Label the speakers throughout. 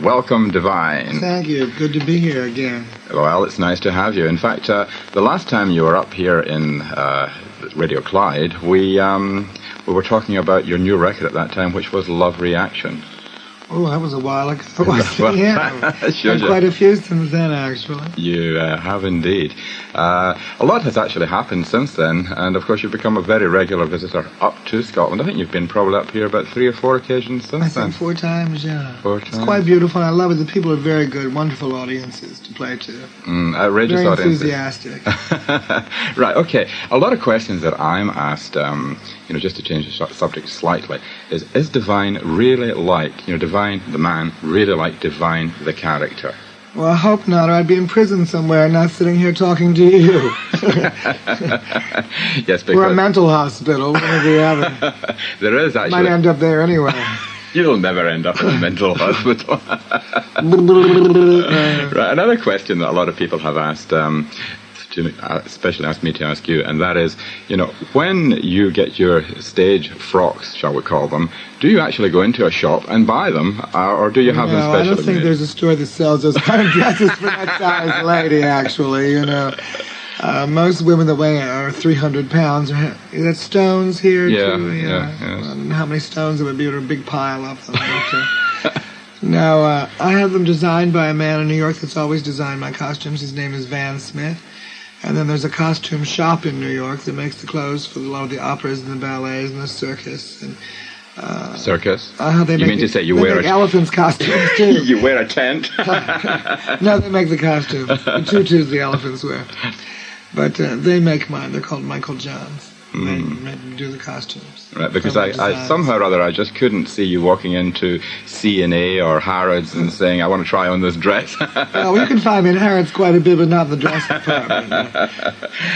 Speaker 1: Welcome, Divine.
Speaker 2: Thank you. Good to be here again.
Speaker 1: Well, it's nice to have you. In fact, the last time you were up here in Radio Clyde, we were talking about your new record at that time, which was Love Reaction.
Speaker 2: Oh, that was a while ago.
Speaker 1: Well,
Speaker 2: yeah.
Speaker 1: sure,
Speaker 2: quite a few since then, actually.
Speaker 1: You have indeed. A lot has actually happened since then, and of course you've become a very regular visitor up to Scotland. I think you've been probably up here about 3 or 4 occasions since then.
Speaker 2: I think 4 times, yeah.
Speaker 1: 4 times.
Speaker 2: It's quite beautiful, and I love it. The people are very good, wonderful audiences to play to.
Speaker 1: Outrageous
Speaker 2: very
Speaker 1: audiences.
Speaker 2: Enthusiastic.
Speaker 1: Right, okay. A lot of questions that I'm asked, just to change the subject slightly, is Divine really like, Divine the man, really like Divine the character?
Speaker 2: Well, I hope not, or I'd be in prison somewhere, not sitting here talking to you.
Speaker 1: Yes, because...
Speaker 2: We're a mental hospital, one or the other.
Speaker 1: There is actually...
Speaker 2: Might end up there anyway.
Speaker 1: You'll never end up in a mental hospital. Right, another question that a lot of people have asked, especially asked me to ask you, and that is, when you get your stage frocks, shall we call them, do you actually go into a shop and buy them, or do you have them specially made?
Speaker 2: I don't think there's a store that sells those kind of dresses for that size lady, actually, Most women that weigh are 300 pounds. That's stones here, too.
Speaker 1: Yeah.
Speaker 2: I don't know how many stones it would be, or a big pile of them. No, I have them designed by a man in New York that's always designed my costumes. His name is Van Smith. And then there's a costume shop in New York that makes the clothes for a lot of the operas and the ballets and the circus. And,
Speaker 1: circus?
Speaker 2: They
Speaker 1: you mean to say you wear
Speaker 2: make elephants' costumes, too.
Speaker 1: You wear a tent?
Speaker 2: No, they make the costumes. The tutus the elephants wear. But they make mine. They're called Michael Johns. They do the costumes.
Speaker 1: Right, because I somehow or other I just couldn't see you walking into C&A or Harrods and saying, I want to try on this dress.
Speaker 2: Well, you can find me in Harrods quite a bit, but not in the dress department.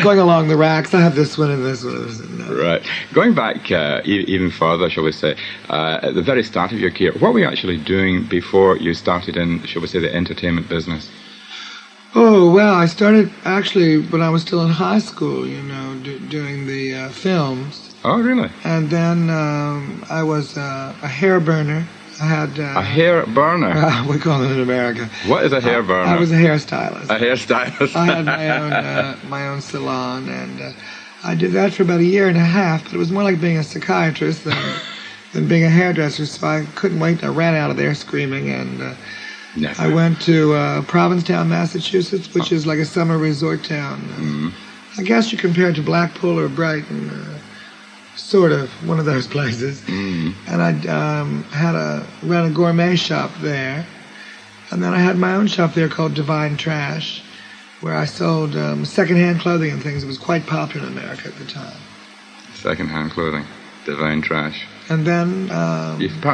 Speaker 2: Going along the racks, I have this one and this one. No.
Speaker 1: Right. Going back even further, shall we say, at the very start of your career, what were you actually doing before you started in, shall we say, the entertainment business?
Speaker 2: Oh, well, I started actually when I was still in high school, doing the films.
Speaker 1: Oh, really?
Speaker 2: And then I was a hair burner. I had...
Speaker 1: a hair burner?
Speaker 2: We call it in America.
Speaker 1: What is a hair burner?
Speaker 2: I was a hairstylist.
Speaker 1: A hairstylist.
Speaker 2: I had my own salon, and I did that for about 1.5 years, but it was more like being a psychiatrist than being a hairdresser, so I couldn't wait. I ran out of there screaming, and...
Speaker 1: Never.
Speaker 2: I went to Provincetown, Massachusetts, which is like a summer resort town. I guess you compare it to Blackpool or Brighton, sort of, one of those places. And I ran a gourmet shop there. And then I had my own shop there called Divine Trash, where I sold secondhand clothing and things. It was quite popular in America at the time.
Speaker 1: Secondhand clothing, Divine Trash.
Speaker 2: And then...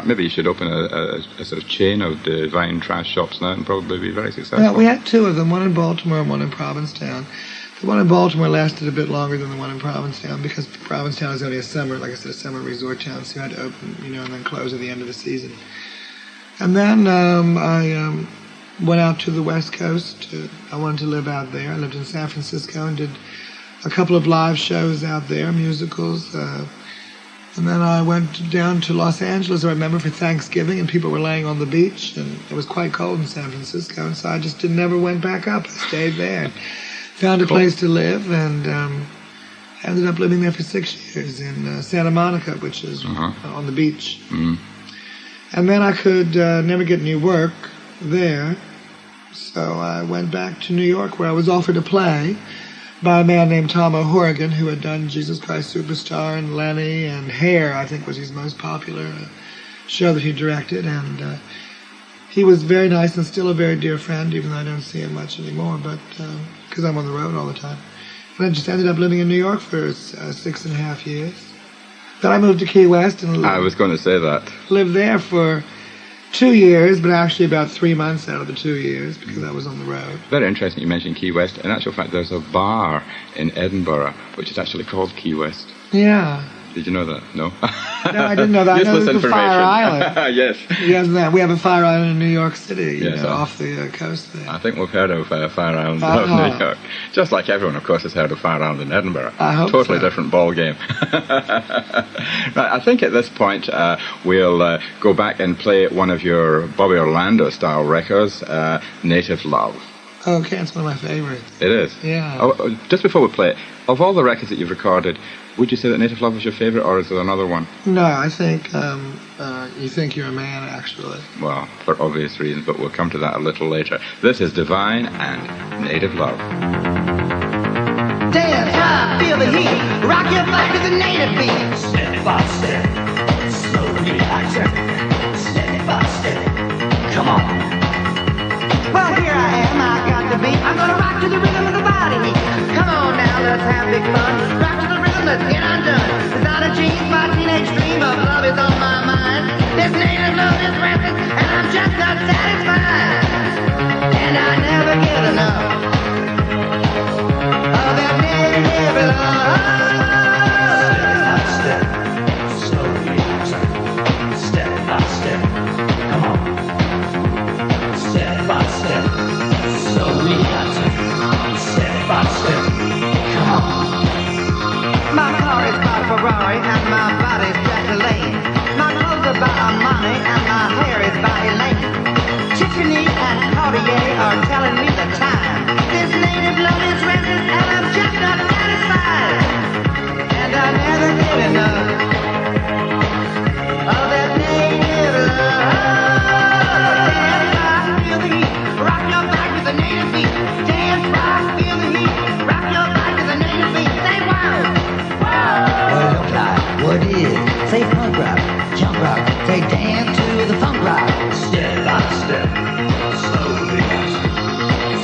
Speaker 1: maybe you should open a sort of chain of Divine Trash shops now and probably be very successful.
Speaker 2: Well, we had 2 of them, one in Baltimore and one in Provincetown. The one in Baltimore lasted a bit longer than the one in Provincetown because Provincetown is only a summer resort town, so you had to open, and then close at the end of the season. And then I went out to the West Coast. I wanted to live out there. I lived in San Francisco and did a couple of live shows out there, musicals. And then I went down to Los Angeles, I remember, for Thanksgiving, and people were laying on the beach, and it was quite cold in San Francisco, and so I just never went back up. I stayed there. Found a place to live, and ended up living there for 6 years in Santa Monica, which is on the beach. And then I could never get any work there, so I went back to New York, where I was offered a play by a man named Tom O'Horrigan, who had done Jesus Christ Superstar and Lenny and Hair, I think was his most popular show that he directed. And he was very nice and still a very dear friend, even though I don't see him much anymore, but because I'm on the road all the time. And I just ended up living in New York for 6.5 years. Then I moved to Key West and
Speaker 1: I was going to say that.
Speaker 2: Lived there for 2 years, but actually about 3 months out of the 2 years because I was on the road.
Speaker 1: Very interesting you mentioned Key West. In actual fact, there's a bar in Edinburgh which is actually called Key West.
Speaker 2: Yeah.
Speaker 1: Did you know that? No?
Speaker 2: No, I didn't know that.
Speaker 1: Useless
Speaker 2: I know there's a Fire
Speaker 1: information.
Speaker 2: Island.
Speaker 1: Yes.
Speaker 2: Yes, we have a Fire Island in New York City,
Speaker 1: Yeah.
Speaker 2: off the coast there.
Speaker 1: I think we've heard of Fire Island of New York. Just like everyone, of course, has heard of Fire Island in Edinburgh.
Speaker 2: I hope
Speaker 1: Totally
Speaker 2: so.
Speaker 1: different ball game. Right, I think at this point we'll go back and play one of your Bobby Orlando style records, Native Love.
Speaker 2: Okay, it's one of my favorites.
Speaker 1: It is?
Speaker 2: Yeah.
Speaker 1: Oh, just before we play it, of all the records that you've recorded, would you say that Native Love was your favorite, or is there another one?
Speaker 2: No, I think You Think You're a Man, actually.
Speaker 1: Well, for obvious reasons, but we'll come to that a little later. This is Divine and Native Love.
Speaker 3: Dance, rock, feel the heat. Rock your body to the native beat. Step by step, slowly relaxing. Step by step, come on. Well, here I am, I got the beat. I'm gonna rock to the rhythm of the body. Come on now, let's have big fun. Rock to the rhythm, let's get undone. Without a dream, my teenage dream of love is on my mind. This native love is restless, and I'm just not satisfied. And I never get enough of that native love. Step by step, slowly relaxing. Step by step, come on. Step by step, slowly relaxing. Step by step, come on. My car is by Ferrari and my body's Jack LaLanne. My clothes are by Armani and my hair is by Elaine. Tiffany and Cartier are telling me the time. This native love is restless and I'm just not satisfied. And I never get enough of that native love. Dance, rock, feel the heat. Rock your back with the native beat. Dance, rock, feel the heat. Rock your back with the native beat. Say wow. What look like? What is? Say punk rock, jump rock. Say dance to the funk rock. Step by step, slowly.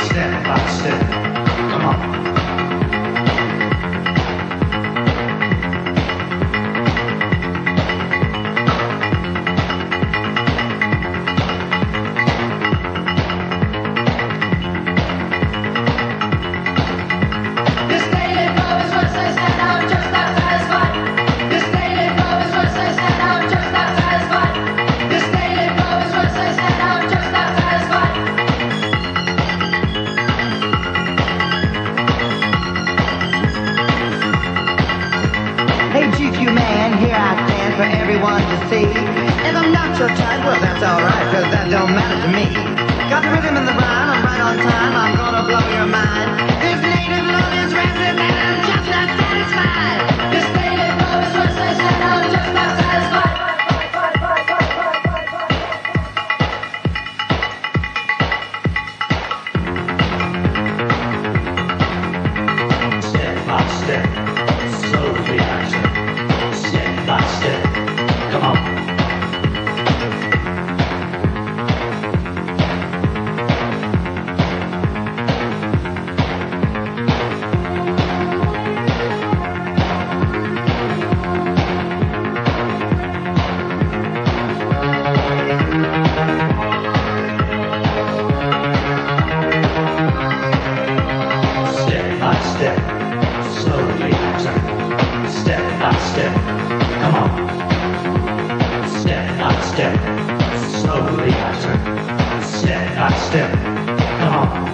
Speaker 3: Step by step, come on. This native love is restless and I'm just not satisfied. This native love is restless and I'm just not satisfied. This native love is restless and I'm just not satisfied. Hey GQ man, here I stand for everyone to see. If I'm not your type, well that's alright, cause that don't matter to me. Got the rhythm and the rhyme, I'm right on time, I'm gonna blow your mind. This native love is restless and I'm just not satisfied. This native love is restless and I'm just not satisfied. Step by step, slowly relaxing. Step by step, come on. Step by step, slowly relaxing. Step by step, come on. Step by step, slowly relaxing. Step by step, come on.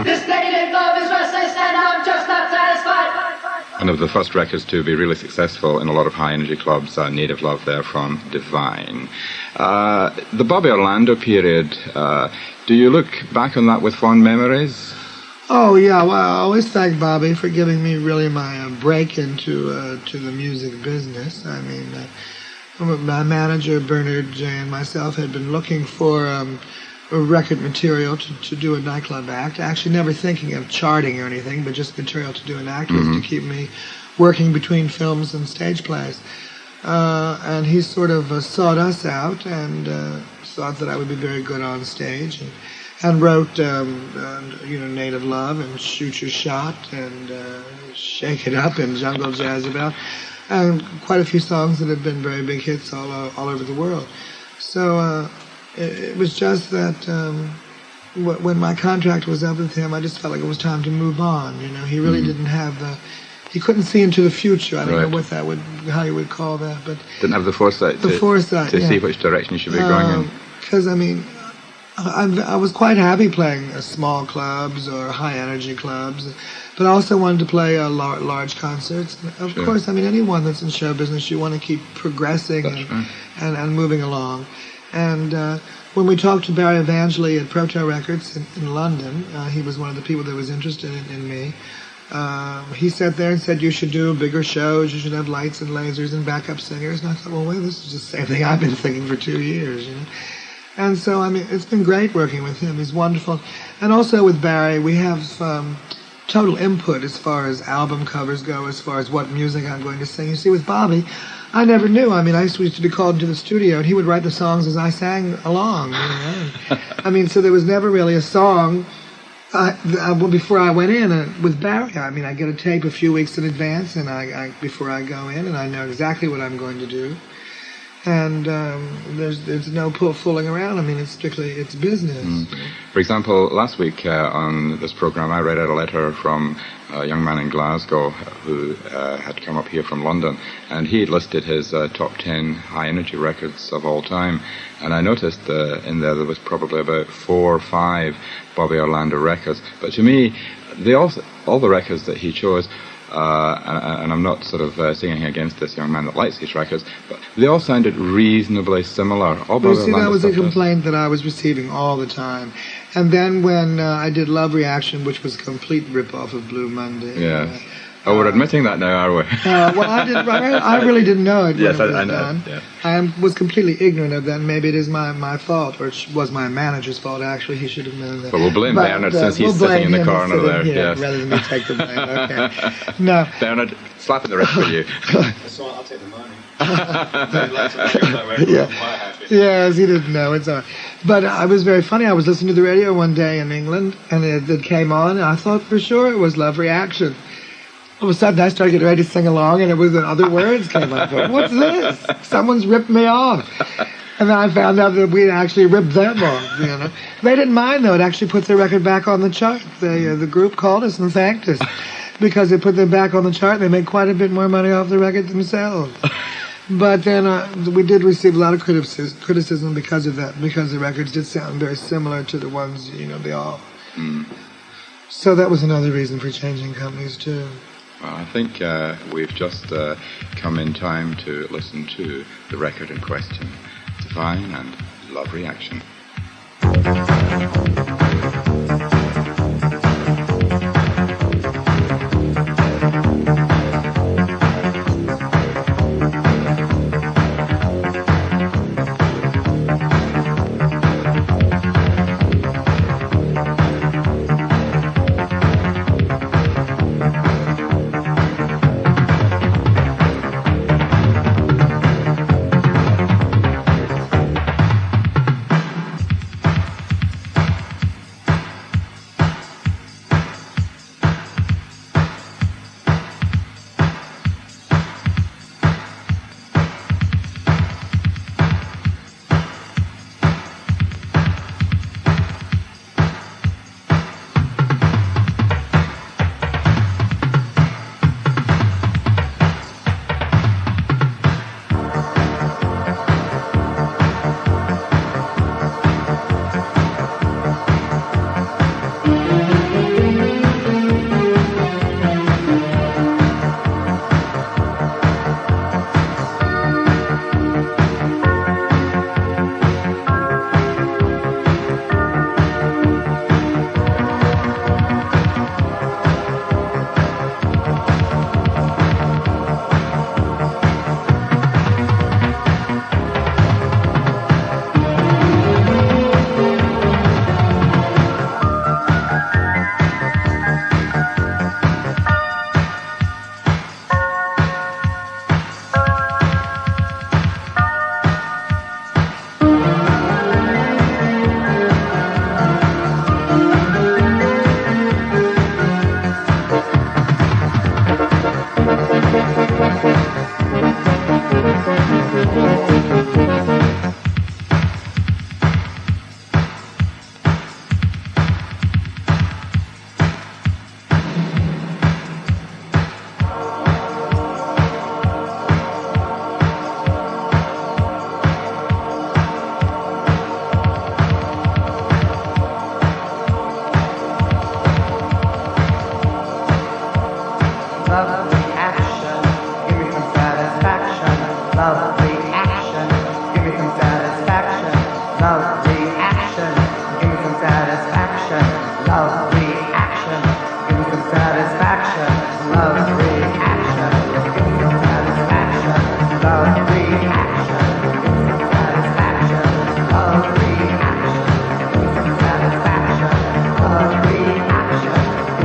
Speaker 3: This native love is restless and I'm just not satisfied.
Speaker 1: One of the first records to be really successful in a lot of high-energy clubs, Native Love there from Divine. The Bobby Orlando period, do you look back on that with fond memories?
Speaker 2: Oh yeah, well, I always thank Bobby for giving me really my break into to the music business. I mean, my manager Bernard J and myself had been looking for record material to do a nightclub act. Actually, never thinking of charting or anything, but just material to do an act with to keep me working between films and stage plays. And he sort of sought us out, and so thought that I would be very good on stage, and wrote, Native Love and Shoot Your Shot and Shake It Up and Jungle Jazzabout, and quite a few songs that have been very big hits all over the world. So it was just that when my contract was up with him, I just felt like it was time to move on. He really didn't have he couldn't see into the future. I don't know how you would call that, but
Speaker 1: didn't have the foresight to see which direction you should be going in.
Speaker 2: Because I was quite happy playing small clubs or high-energy clubs, but I also wanted to play large concerts. Of course, anyone that's in show business, you want to keep progressing and moving along. And when we talked to Barry Evangeli at Proto Records in London, he was one of the people that was interested in me. He sat there and said, you should do bigger shows, you should have lights and lasers and backup singers. And I thought, well, wait, this is just the same thing I've been thinking for 2 years, And so, it's been great working with him. He's wonderful. And also with Barry, we have total input as far as album covers go, as far as what music I'm going to sing. You see, with Bobby, I never knew. I used to be called into the studio, and he would write the songs as I sang along. So there was never really a song. Before I went in with Barry, I get a tape a few weeks in advance, and before I go in, and I know exactly what I'm going to do. And there's no fooling around. It's business.
Speaker 1: For example, last week on this program, I read out a letter from a young man in Glasgow who had come up here from London, and he listed his top 10 high-energy records of all time. And I noticed in there was probably about 4 or 5 Bobby Orlando records. But to me, all the records that he chose, and I'm not sort of singing against this young man that likes these records, but they all sounded reasonably similar.
Speaker 2: That was a complaint that I was receiving all the time. And then when I did Love Reaction, which was a complete rip-off of Blue Monday.
Speaker 1: Yeah. We're admitting that now, are we?
Speaker 2: I really didn't know it when it was
Speaker 1: I know.
Speaker 2: done.
Speaker 1: Yeah.
Speaker 2: I was completely ignorant of that, and maybe it is my fault, or it was my manager's fault, actually. He should have known that.
Speaker 1: But we'll blame Bernard since he's sitting in the corner there. Yes.
Speaker 2: Rather than me take the blame. Okay. No.
Speaker 1: Bernard, slapping the wrist for you.
Speaker 4: That's all right, I'll take the money.
Speaker 2: Yes, he didn't know. It's all right. But it was very funny. I was listening to the radio one day in England, and it came on, and I thought for sure it was Love Reaction. All of a sudden, I started getting ready to sing along, and it was other words came up. What's this? Someone's ripped me off. And then I found out that we'd actually ripped them off. They didn't mind, though. It actually put their record back on the chart. The group called us and thanked us because it put them back on the chart. They made quite a bit more money off the record themselves. But then we did receive a lot of criticism because of that, because the records did sound very similar to the ones, they all. So that was another reason for changing companies, too.
Speaker 1: Well, I think we've just come in time to listen to the record in question, Divine and Love Reaction.
Speaker 3: satisfaction, love reaction, satisfaction, love reaction, satisfaction, love reaction, satisfaction, love reaction, satisfaction.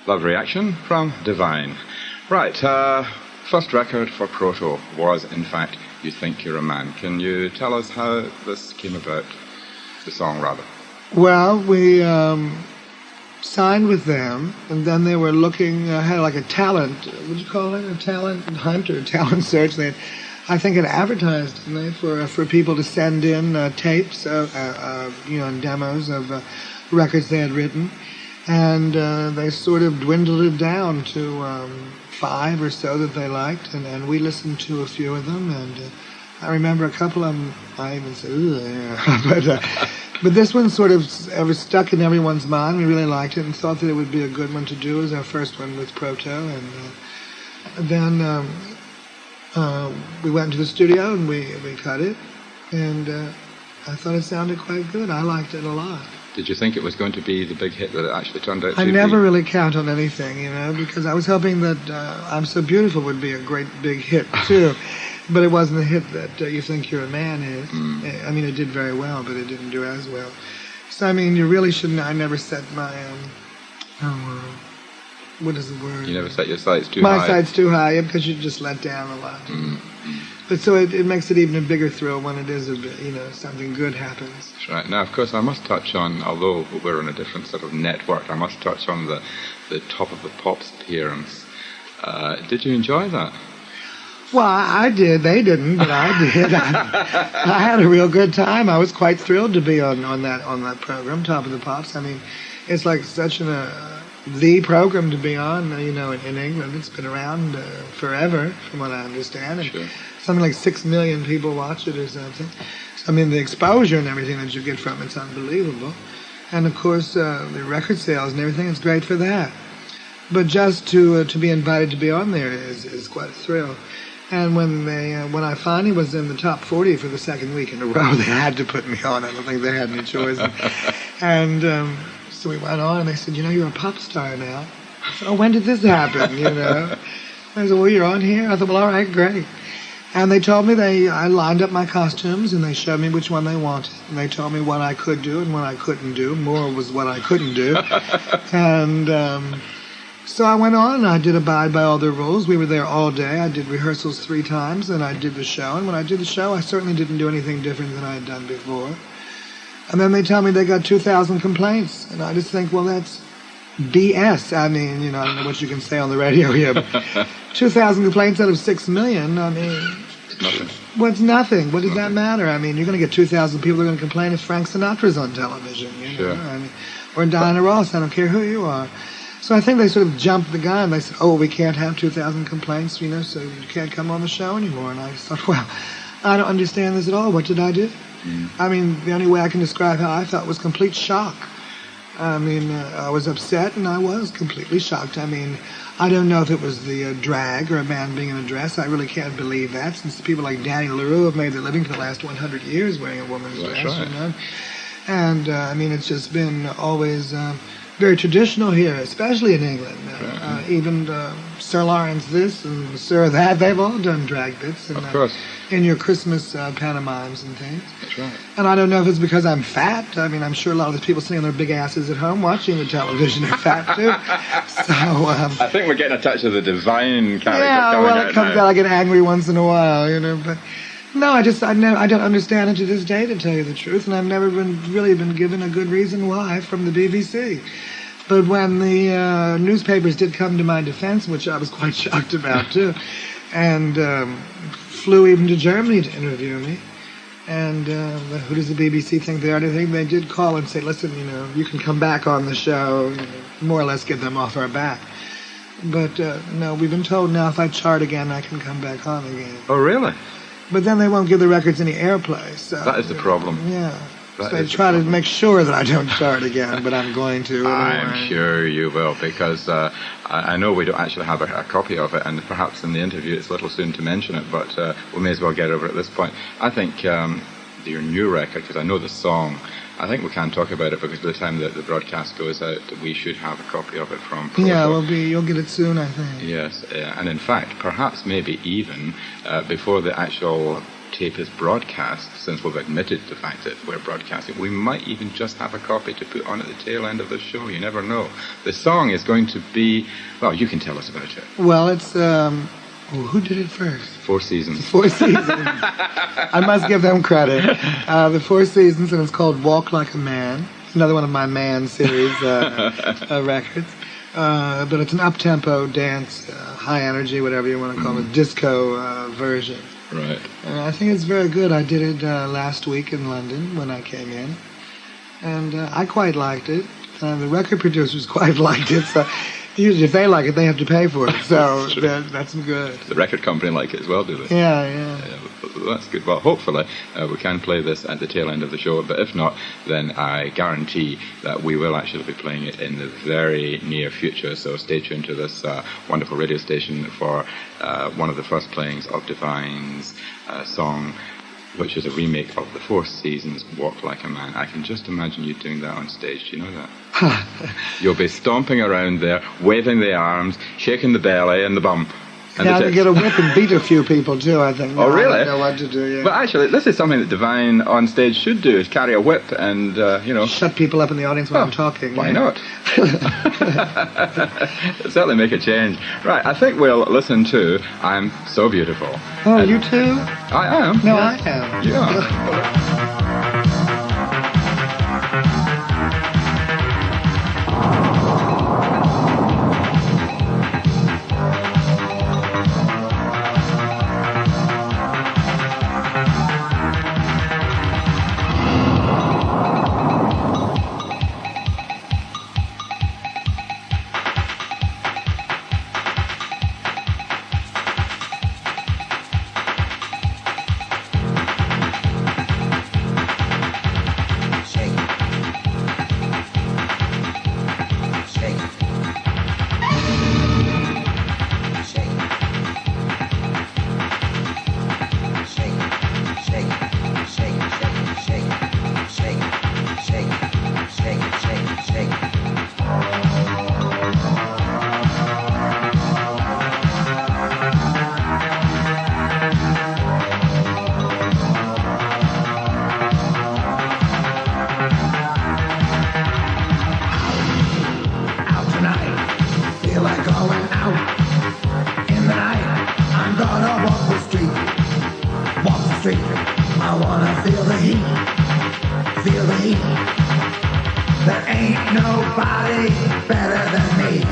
Speaker 1: Love Reaction from Divine. Right, first record for Proto was, in fact, You Think You're a Man. Can you tell us how this came about, the song, rather?
Speaker 2: Well, we signed with them, and then they were looking, had like a talent, what do you call it, a talent hunt or a talent search. They I think it advertised, didn't they, for people to send in tapes, and demos of records they had written. And they sort of dwindled it down to 5 or so that they liked, and we listened to a few of them, and I remember a couple of them, I even said, but this one sort of ever stuck in everyone's mind. We really liked it and thought that it would be a good one to do as our first one with Proto, and then we went to the studio and we cut it, and I thought it sounded quite good. I liked it a lot.
Speaker 1: Did you think it was going to be the big hit that it actually turned out to be?
Speaker 2: I never really count on anything, because I was hoping that I'm So Beautiful would be a great big hit, too. But it wasn't the hit that You Think You're a Man is. I mean, it did very well, but it didn't do as well. So, I mean, you really shouldn't, I never set my, what is the word?
Speaker 1: You never set your sights too high?
Speaker 2: My sights too high, because you just let down a lot. But so it makes it even a bigger thrill when it is something good happens.
Speaker 1: That's right. Now, of course, I must touch on, although we're on a different sort of network, I must touch on the Top of the Pops appearance. Did you enjoy that?
Speaker 2: Well, I did. They didn't, but I did. I had a real good time. I was quite thrilled to be on that program, Top of the Pops. I mean, it's like such the program to be on, in England. It's been around forever, from what I understand. And
Speaker 1: sure.
Speaker 2: Something like 6 million people watch it or something. So, I mean, the exposure and everything that you get from it's unbelievable. And, of course, the record sales and everything, it's great for that. But just to be invited to be on there is quite a thrill. And when I finally was in the top 40 for the second week in a row, they had to put me on. I don't think they had any choice. And so we went on, and they said, you're a pop star now. I said, when did this happen, I said, well, you're on here? I thought, well, all right, great. And they told me I lined up my costumes, and they showed me which one they wanted. And they told me what I could do and what I couldn't do. More was what I couldn't do. And so I went on, and I did abide by all their rules. We were there all day. I did rehearsals 3 times, and I did the show. And when I did the show, I certainly didn't do anything different than I had done before. And then they tell me they got 2,000 complaints. And I just think, well, that's BS. I mean, I don't know what you can say on the radio here, but 2,000 complaints out of 6 million, I mean,
Speaker 1: Nothing.
Speaker 2: what's nothing? What does that matter? I mean, you're going to get 2,000 people who are going to complain if Frank Sinatra's on television,
Speaker 1: Sure.
Speaker 2: I mean, or Diana Ross, I don't care who you are. So I think they sort of jumped the gun. They said, oh, we can't have 2,000 complaints, so you can't come on the show anymore. And I thought, well, I don't understand this at all. What did I do? I mean, the only way I can describe how I felt was complete shock. I mean, I was upset, and I was completely shocked. I mean, I don't know if it was the drag or a man being in a dress. I really can't believe that, since people like Danny LaRue have made their living for the last 100 years wearing a woman's dress.
Speaker 1: Right.
Speaker 2: And, I mean, it's just been always very traditional here, especially in England. Even Sir Lawrence this and Sir that, they've all done drag bits. And,
Speaker 1: Of course.
Speaker 2: In your Christmas pantomimes and things.
Speaker 1: That's right.
Speaker 2: And I don't know if it's because I'm fat. I mean, I'm sure a lot of the people sitting on their big asses at home watching the television are fat too. So,
Speaker 1: I think we're getting a touch of the divine character coming
Speaker 2: well,
Speaker 1: out
Speaker 2: it comes
Speaker 1: now.
Speaker 2: out. I get angry once in a while, But no, I don't understand it to this day, to tell you the truth. And I've never really been given a good reason why from the BBC. But when the newspapers did come to my defense, which I was quite shocked about too, and flew even to Germany to interview me. And who does the BBC think they are? I think they did call and say, listen, you can come back on the show, more or less get them off our back. But no, we've been told now if I chart again, I can come back on again.
Speaker 1: Oh, really?
Speaker 2: But then they won't give the records any airplay. So,
Speaker 1: That is the problem.
Speaker 2: Yeah.
Speaker 1: That
Speaker 2: So I
Speaker 1: is the
Speaker 2: try to
Speaker 1: problem.
Speaker 2: make sure that I don't chart again, but I'm going to.
Speaker 1: I'm
Speaker 2: anyway.
Speaker 1: sure you will, because I know we don't actually have a copy of it, and perhaps in the interview it's a little soon to mention it, but we may as well get over it at this point. I think your new record, because I know the song, I think we can talk about it, because by the time that the broadcast goes out, we should have a copy of it from Proto.
Speaker 2: Yeah, you'll get it soon, I think.
Speaker 1: Yes, and in fact, perhaps maybe even before the actual tape is broadcast, since we've admitted the fact that we're broadcasting, we might even just have a copy to put on at the tail end of the show. You never know. The song is going to be, well, you can tell us about it.
Speaker 2: Well, it's, who did it first?
Speaker 1: 4 Seasons.
Speaker 2: 4 Seasons. I must give them credit. The 4 Seasons, and it's called Walk Like a Man. Another one of my Man series records. But it's an up-tempo dance, high-energy, whatever you want to call it, disco version.
Speaker 1: Right.
Speaker 2: I think it's very good. I did it last week in London when I came in. And I quite liked it. The record producers quite liked it. So usually if they like it, they have to pay for it. So that's good.
Speaker 1: The record company like it as well, do they?
Speaker 2: Yeah.
Speaker 1: That's good. Well, hopefully we can play this at the tail end of the show, but if not, then I guarantee that we will actually be playing it in the very near future, so stay tuned to this wonderful radio station for one of the first playings of Divine's song, which is a remake of the 4 Seasons, Walk Like a Man. I can just imagine you doing that on stage. Do you know that? You'll be stomping around there, waving the arms, shaking the belly and the bum. And
Speaker 2: Yeah, I
Speaker 1: the
Speaker 2: could
Speaker 1: tits.
Speaker 2: get a whip and beat a few people too, I think.
Speaker 1: Oh,
Speaker 2: No,
Speaker 1: really?
Speaker 2: I don't know what to do, yeah.
Speaker 1: But actually, this is something that Divine on stage should do, is carry a whip and,
Speaker 2: Shut people up in the audience when
Speaker 1: Oh,
Speaker 2: I'm talking.
Speaker 1: why
Speaker 2: yeah.
Speaker 1: not? Certainly make a change. Right, I think we'll listen to I'm So Beautiful.
Speaker 2: Oh,
Speaker 1: And
Speaker 2: you too?
Speaker 1: I am.
Speaker 2: No, I am.
Speaker 1: Yeah.
Speaker 3: street. I wanna feel the heat. Feel the heat. There ain't nobody better than me.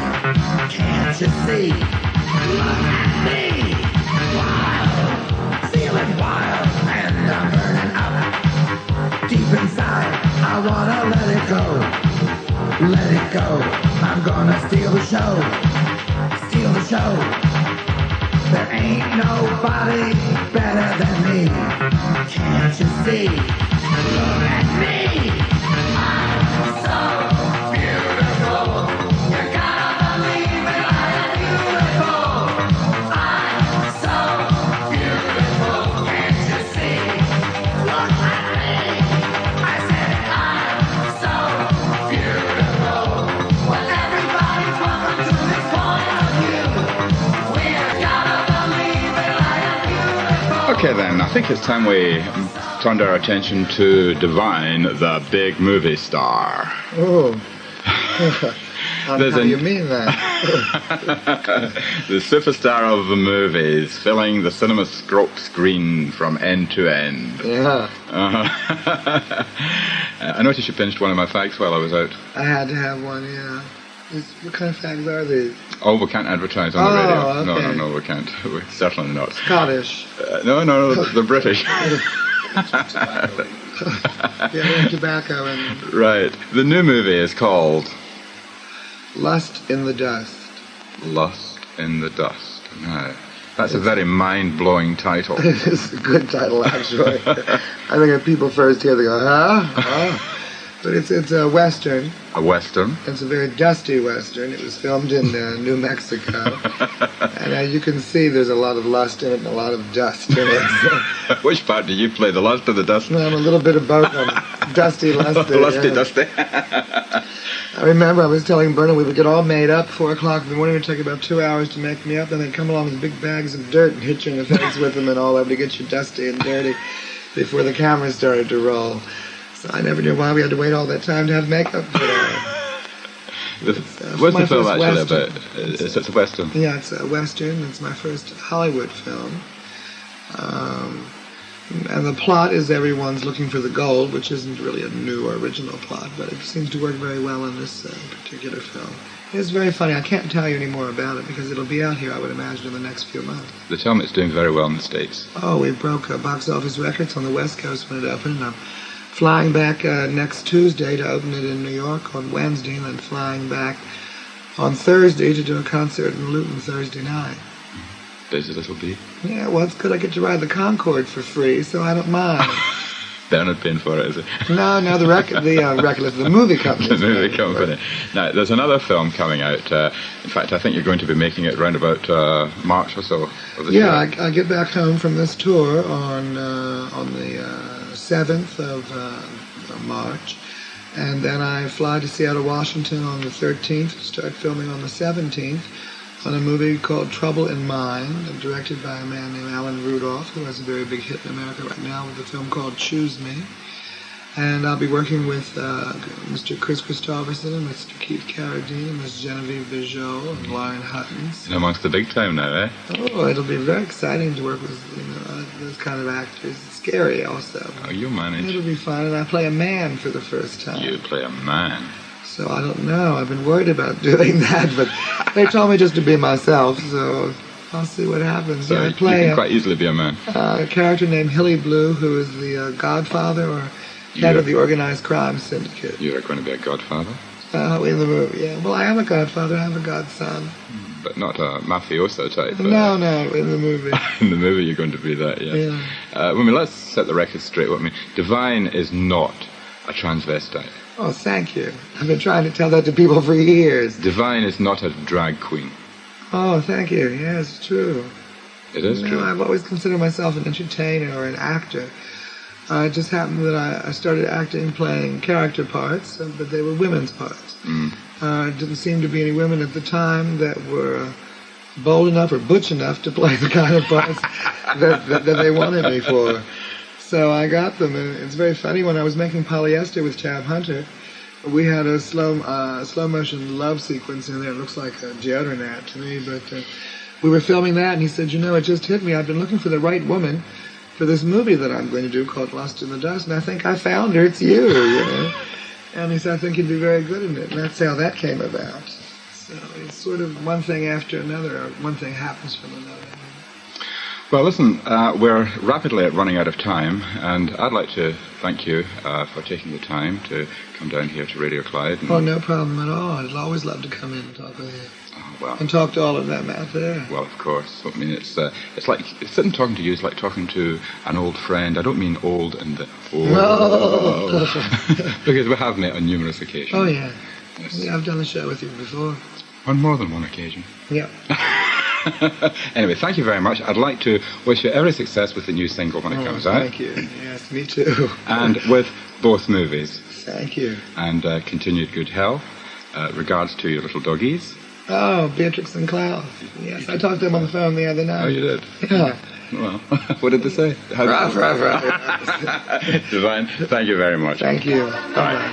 Speaker 3: Can't you see? Look at me. Wild. Feeling wild. And I'm burning up. Deep inside, I wanna let it go. Let it go. I'm gonna steal the show. Steal the show. There ain't nobody better than me. Can't you see? Look at me. I'm so beautiful. You gotta believe it. I am beautiful. I'm so beautiful. Can't you see? Look at me. I said I'm so beautiful. Well, everybody's welcome to this point of view. We're gotta believe it. I am beautiful.
Speaker 1: Okay then, I think it's time we turned our attention to Divine, the big movie star.
Speaker 2: Oh. How
Speaker 1: There's
Speaker 2: do
Speaker 1: a-
Speaker 2: you mean that?
Speaker 1: The superstar of the movies, filling the cinema screen from end to end.
Speaker 2: Yeah.
Speaker 1: I noticed you finished one of my facts while I was out.
Speaker 2: I had to have one, yeah. What kind of facts are these?
Speaker 1: Oh, we can't advertise on the
Speaker 2: Oh,
Speaker 1: radio.
Speaker 2: okay.
Speaker 1: No, we can't. We're certainly not.
Speaker 2: Scottish.
Speaker 1: No, they're British.
Speaker 2: Yeah, they have tobacco and
Speaker 1: Right. The new movie is called
Speaker 2: Lust in the Dust.
Speaker 1: Lust in the Dust. Now, that's a very mind-blowing title.
Speaker 2: It's a good title, actually. I think if people first hear, they go, huh? But it's a Western.
Speaker 1: A Western.
Speaker 2: It's a very dusty Western. It was filmed in New Mexico. And as you can see, there's a lot of lust in it and a lot of dust in it.
Speaker 1: Which part do you play, the lust or the dust?
Speaker 2: I'm a little bit of both. I'm dusty, lusty.
Speaker 1: Lusty,
Speaker 2: yeah.
Speaker 1: dusty.
Speaker 2: I remember I was telling Vernon we would get all made up 4 o'clock in the morning. It would take about 2 hours to make me up. Then they'd come along with big bags of dirt and hit you in the face with them and all that to get you dusty and dirty before the camera started to roll. So I never knew why we had to wait all that time to have makeup for that.
Speaker 1: What's
Speaker 2: my
Speaker 1: the film
Speaker 2: first
Speaker 1: actually
Speaker 2: Western.
Speaker 1: about? It's a Western.
Speaker 2: Yeah, it's a Western. It's my first Hollywood film. And the plot is everyone's looking for the gold, which isn't really a new or original plot, but it seems to work very well in this particular film. It's very funny. I can't tell you any more about it because it'll be out here, I would imagine, in the next few months.
Speaker 1: They tell me it's doing very well in the States.
Speaker 2: Oh, we broke box office records on the West Coast when it opened, and I'm flying back next Tuesday to open it in New York on Wednesday, and then flying back on Thursday to do a concert in Luton Thursday night.
Speaker 1: Busy little bee.
Speaker 2: Yeah, well, it's good I get to ride the Concorde for free, so I don't mind.
Speaker 1: They're not paying for it, is it?
Speaker 2: No, the movie company.
Speaker 1: The movie company. Now, there's another film coming out. In fact, I think you're going to be making it round about March or so. Of this year.
Speaker 2: I get back home from this tour on the 7th of March, and then I fly to Seattle, Washington on the 13th, start filming on the 17th on a movie called Trouble in Mind, directed by a man named Alan Rudolph, who has a very big hit in America right now with a film called Choose Me. And I'll be working with Mr. Chris Christopherson and Mr. Keith Carradine and Ms. Genevieve Bijot and Lauren Huttons.
Speaker 1: And amongst the big time now, eh?
Speaker 2: Oh, it'll be very exciting to work with those kind of actors. It's scary also.
Speaker 1: Oh, you manage.
Speaker 2: It'll be fun, and I play a man for the first time.
Speaker 1: You play a man.
Speaker 2: So I don't know. I've been worried about doing that, but they told me just to be myself, so I'll see what happens.
Speaker 1: So
Speaker 2: I
Speaker 1: you
Speaker 2: play
Speaker 1: can quite easily be a man.
Speaker 2: a character named Hilly Blue, who is the godfather or head of the organized crime syndicate.
Speaker 1: You're going to be a godfather,
Speaker 2: In the movie, yeah. Well, I am a godfather. I have a godson.
Speaker 1: but not a mafioso type.
Speaker 2: No, in the movie.
Speaker 1: In the movie, you're going to be that, yes.
Speaker 2: Yeah.
Speaker 1: Let's set the record straight. Divine is not a transvestite.
Speaker 2: Oh, thank you. I've been trying to tell that to people for years.
Speaker 1: Divine is not a drag queen.
Speaker 2: Oh, thank you. Yeah, it's true.
Speaker 1: It is true.
Speaker 2: I've always considered myself an entertainer or an actor. It just happened that I started acting, playing character parts, but they were women's parts. It didn't seem to be any women at the time that were bold enough or butch enough to play the kind of parts that they wanted me for. So I got them, and it's very funny. When I was making Polyester with Tab Hunter, we had a slow motion love sequence in there. It looks like a deodorant ad to me, but we were filming that, and he said, it just hit me. I've been looking for the right woman for this movie that I'm going to do called Lost in the Dust, and I think I found her. It's you, you know. And he said, I think you'd be very good in it, and that's how that came about. So it's sort of one thing after another, or one thing happens from another.
Speaker 1: Well, listen, we're rapidly running out of time, and I'd like to thank you for taking the time to come down here to Radio Clyde.
Speaker 2: Oh, no problem at all. I'd always love to come in and talk with you.
Speaker 1: Oh, well.
Speaker 2: And talk to all of them out there.
Speaker 1: Well, of course. I mean, it's like sitting talking to you is like talking to an old friend. I don't mean old and the old.
Speaker 2: No.
Speaker 1: Because we have met on numerous occasions.
Speaker 2: Oh, yeah.
Speaker 1: Yes.
Speaker 2: Yeah, I've done the show with you before.
Speaker 1: On more than one occasion.
Speaker 2: Yeah.
Speaker 1: Anyway, thank you very much. I'd like to wish you every success with the new single when it comes out.
Speaker 2: Thank you. Yes, me too.
Speaker 1: And with both movies.
Speaker 2: Thank you.
Speaker 1: And continued good health. Regards to your little doggies.
Speaker 2: Oh, Beatrix and Cloud. Yes, I talked to them on the phone the other night.
Speaker 1: Oh, you did?
Speaker 2: Yeah.
Speaker 1: Well, what did they say?
Speaker 2: Ruff.
Speaker 1: Divine. Thank you very much.
Speaker 2: Thank you. Bye-bye.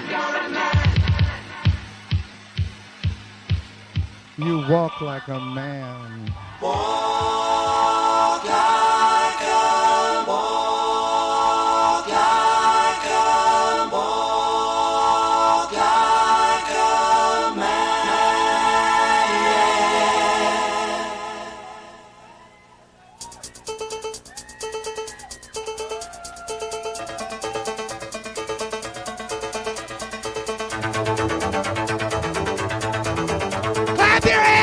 Speaker 4: You walk like a man.
Speaker 3: Walk like a, walk like a, walk like a
Speaker 4: Clap your hands!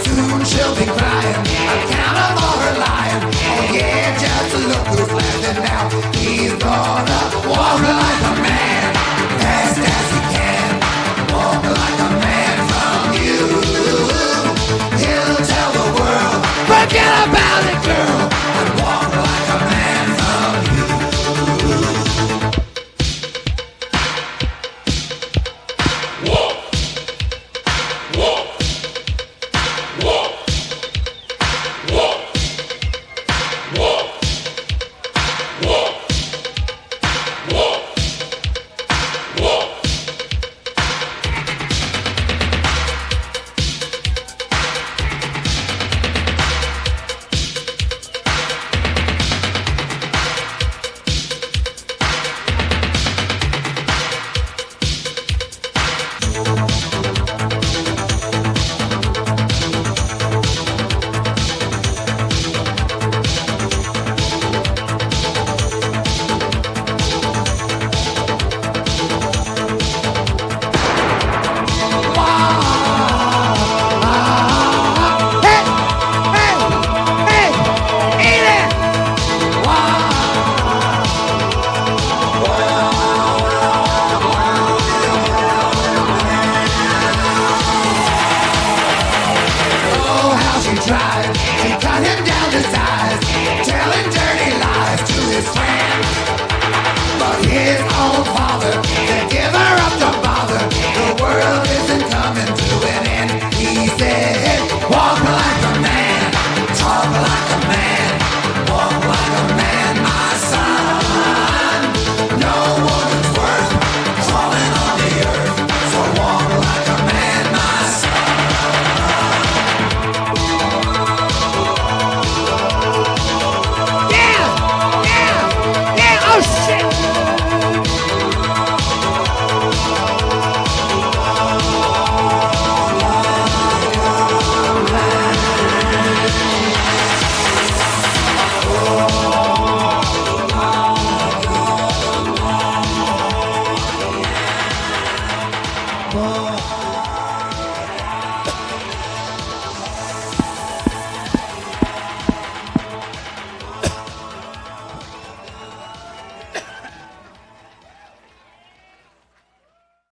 Speaker 3: Soon she'll be crying, account of all her lying. Oh yeah, just look who's laughing now. He's gonna walk like a man, fast as he can. Walk like a man from you. He'll tell the world, forget about it, girl.